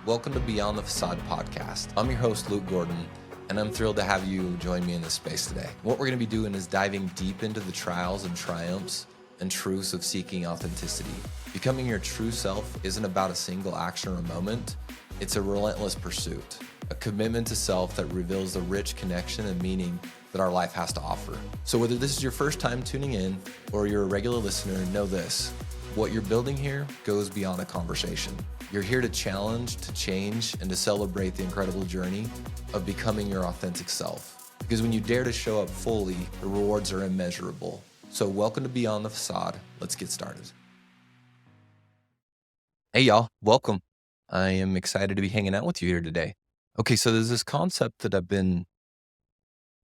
Welcome to Beyond the Facade podcast. I'm your host, Luke Gordon, and I'm thrilled to have you join me in this space today. What we're going to be doing is diving deep into the trials and triumphs and truths of seeking authenticity. Becoming your true self isn't about a single action or moment. It's a relentless pursuit, a commitment to self that reveals the rich connection and meaning that our life has to offer. So whether this is your first time tuning in or you're a regular listener, know this: what you're building here goes beyond a conversation. You're here to challenge, to change, and to celebrate the incredible journey of becoming your authentic self. Because when you dare to show up fully, the rewards are immeasurable. So welcome to Beyond the Facade. Let's get started. Hey y'all, welcome. I am excited to be hanging out with you here today. Okay, so there's this concept that I've been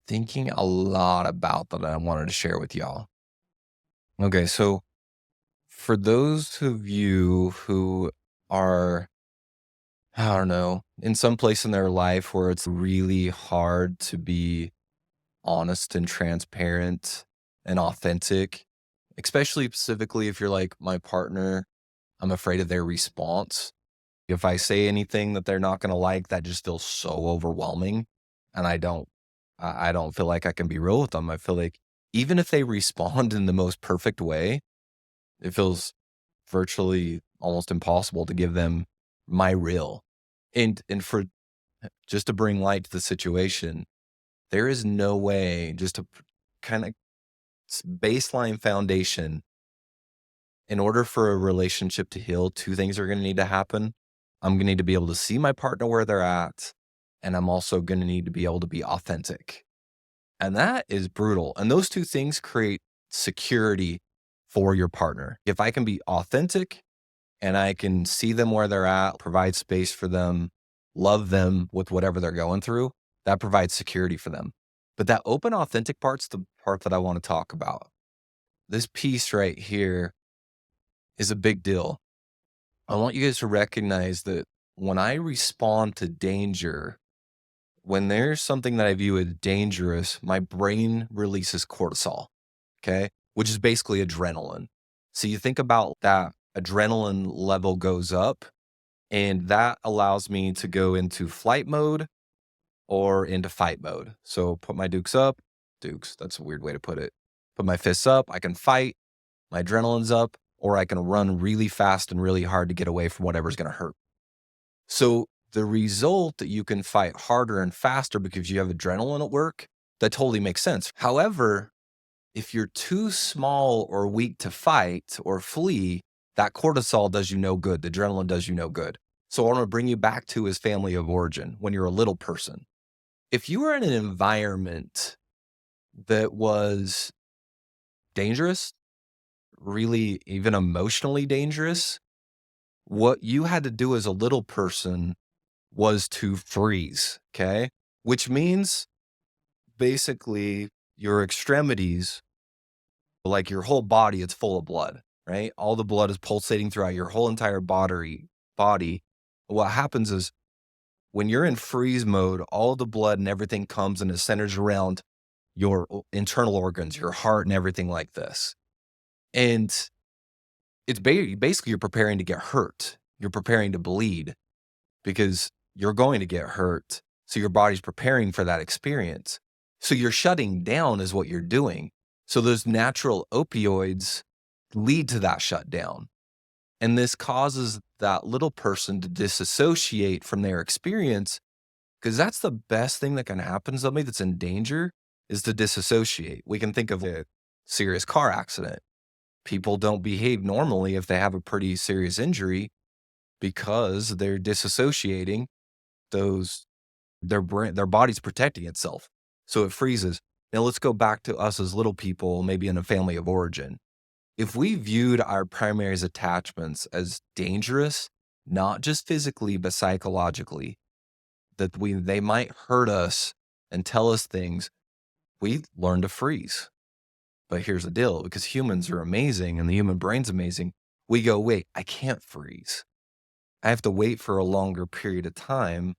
thinking a lot about that I wanted to share with y'all. Okay, so for those of you who are, I don't know, in some place in their life where it's really hard to be honest and transparent and authentic, especially specifically if you're like my partner, I'm afraid of their response. If I say anything that they're not going to like, that just feels so overwhelming. And I don't feel like I can be real with them. I feel like even if they respond in the most perfect way, it feels virtually almost impossible to give them my real. And for just to bring light to the situation, there is no way, just to kind of baseline foundation, in order for a relationship to heal, two things are going to need to happen. I'm going to need to be able to see my partner where they're at, and I'm also going to need to be able to be authentic. And that is brutal. And those two things create security for your partner. If I can be authentic and I can see them where they're at, provide space for them, love them with whatever they're going through, that provides security for them. But that open, authentic part's the part that I want to talk about. This piece right here is a big deal. I want you guys to recognize that when I respond to danger, when there's something that I view as dangerous, my brain releases cortisol, okay, which is basically adrenaline. So you think about that adrenaline level goes up, and that allows me to go into flight mode or into fight mode. So put my dukes, that's a weird way to put it. Put my fists up, I can fight, my adrenaline's up, or I can run really fast and really hard to get away from whatever's going to hurt. So the result that you can fight harder and faster because you have adrenaline at work, that totally makes sense. However, if you're too small or weak to fight or flee, that cortisol does you no good. The adrenaline does you no good. So what I want to bring you back to is family of origin when you're a little person. If you were in an environment that was dangerous, really even emotionally dangerous, what you had to do as a little person was to freeze, okay? Which means basically your extremities, like your whole body, it's full of blood, right? All the blood is pulsating throughout your whole entire body. What happens is when you're in freeze mode, all the blood and everything comes and it centers around your internal organs, your heart and everything like this. And it's basically you're preparing to get hurt. You're preparing to bleed because you're going to get hurt. So your body's preparing for that experience. So you're shutting down is what you're doing. So those natural opioids lead to that shutdown. And this causes that little person to disassociate from their experience, because that's the best thing that can happen to somebody that's in danger is to disassociate. We can think of a serious car accident. People don't behave normally if they have a pretty serious injury because they're disassociating their body's protecting itself. So it freezes. Now let's go back to us as little people, maybe in a family of origin. If we viewed our primary attachments as dangerous, not just physically, but psychologically, that they might hurt us and tell us things, we learn to freeze. But here's the deal, because humans are amazing and the human brain's amazing. We go, wait, I can't freeze. I have to wait for a longer period of time.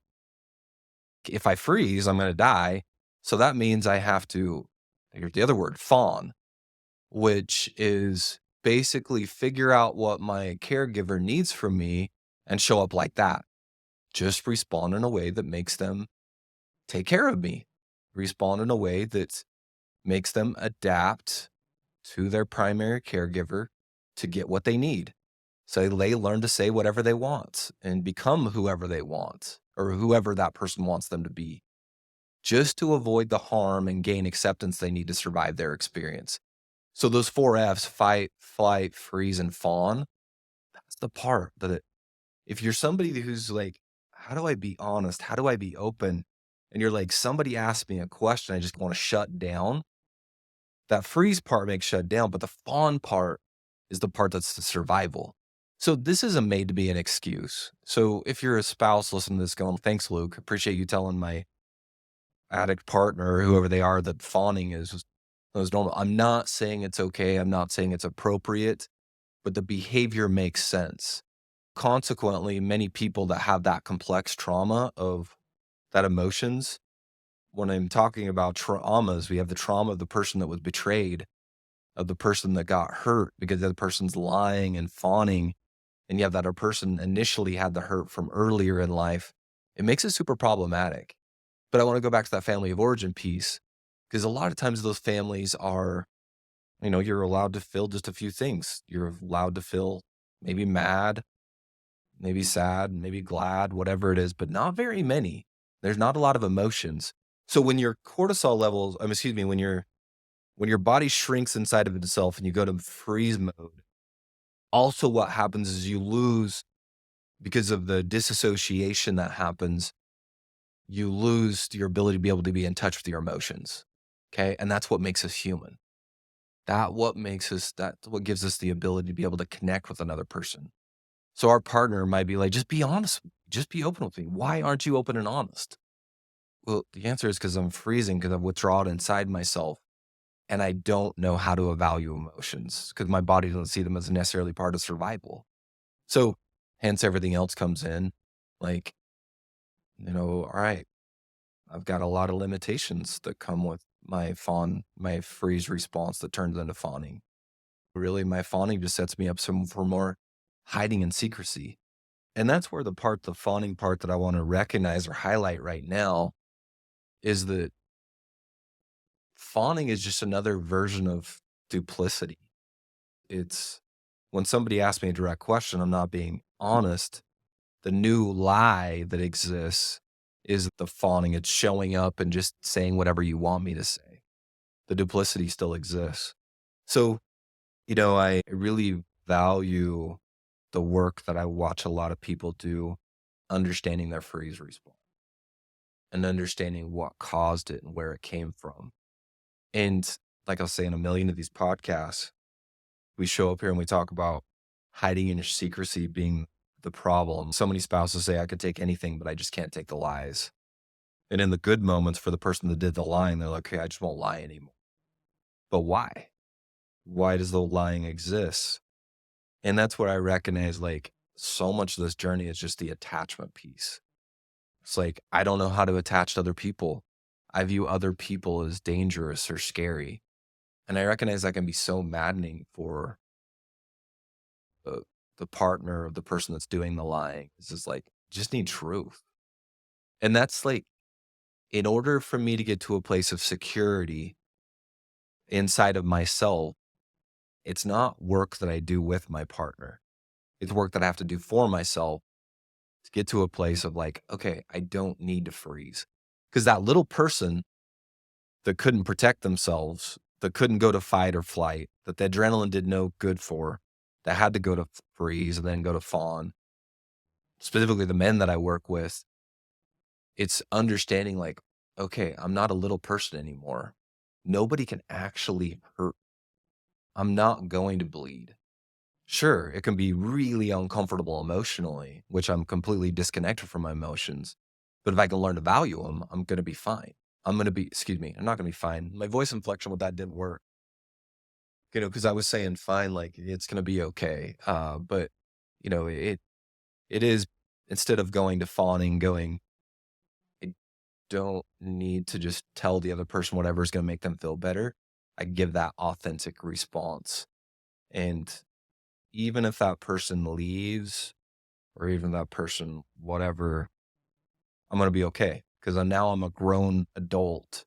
If I freeze, I'm going to die. So that means I have to, here's the other word, fawn, which is basically figure out what my caregiver needs from me and show up like that. Just respond in a way that makes them take care of me. Respond in a way that makes them adapt to their primary caregiver to get what they need. So they learn to say whatever they want and become whoever they want or whoever that person wants them to be, just to avoid the harm and gain acceptance they need to survive their experience. So those four F's: fight, flight, freeze, and fawn. That's the part that if you're somebody who's like, how do I be honest? How do I be open? And you're like, somebody asked me a question, I just want to shut down. That freeze part makes shut down, but the fawn part is the part that's the survival. So this isn't made to be an excuse. So if you're a spouse listening to this going, thanks, Luke. Appreciate you telling my addict partner or whoever they are that fawning is normal. I'm not saying it's okay. I'm not saying it's appropriate, but the behavior makes sense. Consequently, many people that have that complex trauma of that emotions, when I'm talking about traumas, we have the trauma of the person that was betrayed, of the person that got hurt because the other person's lying and fawning, and you have that other person initially had the hurt from earlier in life. It makes it super problematic. But I want to go back to that family of origin piece because a lot of times those families are, you're allowed to feel just a few things. You're allowed to feel maybe mad, maybe sad, maybe glad, whatever it is, but not very many. There's not a lot of emotions. So when your cortisol levels, excuse me, when your body shrinks inside of itself and you go to freeze mode, also what happens is you lose, because of the disassociation that happens, you lose your ability to be able to be in touch with your emotions. Okay. And that's what makes us human. That's what gives us the ability to be able to connect with another person. So our partner might be like, just be honest. Just be open with me. Why aren't you open and honest? Well, the answer is because I'm freezing, because I've withdrawn inside myself and I don't know how to evaluate emotions because my body doesn't see them as necessarily part of survival. So hence everything else comes in. Like, all right, I've got a lot of limitations that come with my freeze response that turns into fawning. Really, my fawning just sets me up for more hiding and secrecy. And that's where the fawning part that I want to recognize or highlight right now is that fawning is just another version of duplicity. It's when somebody asks me a direct question, I'm not being honest. The new lie that exists is the fawning. It's showing up and just saying whatever you want me to say. The duplicity still exists. So, I really value the work that I watch a lot of people do, understanding their freeze response and understanding what caused it and where it came from. And like I'll say in a million of these podcasts, we show up here and we talk about hiding in your secrecy being the problem. So many spouses say, I could take anything, but I just can't take the lies. And in the good moments for the person that did the lying, they're like, okay, I just won't lie anymore. But why? Why does the lying exist? And that's where I recognize like so much of this journey is just the attachment piece. It's like, I don't know how to attach to other people. I view other people as dangerous or scary. And I recognize that can be so maddening for the, the partner of the person that's doing the lying. It's just like, just need truth. And that's like, in order for me to get to a place of security inside of myself, it's not work that I do with my partner. It's work that I have to do for myself to get to a place of like, okay, I don't need to freeze. Because that little person that couldn't protect themselves, that couldn't go to fight or flight, that the adrenaline did no good for, that had to go to freeze and then go to fawn, specifically the men that I work with, it's understanding like, okay, I'm not a little person anymore. Nobody can actually hurt. I'm not going to bleed. Sure, it can be really uncomfortable emotionally, which I'm completely disconnected from my emotions. But if I can learn to value them, I'm going to be fine. I'm not going to be fine. My voice inflection with that didn't work, because I was saying fine, like it's going to be okay. But, it is, instead of going to fawning, I don't need to just tell the other person whatever is going to make them feel better. I give that authentic response. And even if that person leaves or even that person, whatever, I'm going to be okay because I'm a grown adult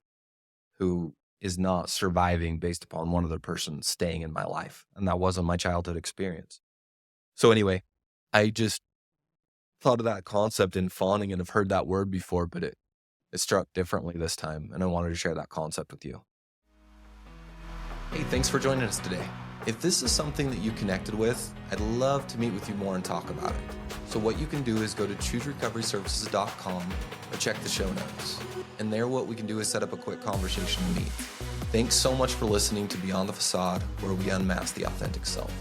who is not surviving based upon one other person staying in my life. And that wasn't my childhood experience. So anyway, I just thought of that concept in fawning and have heard that word before, but it struck differently this time. And I wanted to share that concept with you. Hey, thanks for joining us today. If this is something that you connected with, I'd love to meet with you more and talk about it. So what you can do is go to chooserecoveryservices.com or check the show notes. And there what we can do is set up a quick conversation to meet. Thanks so much for listening to Beyond the Facade, where we unmask the authentic self.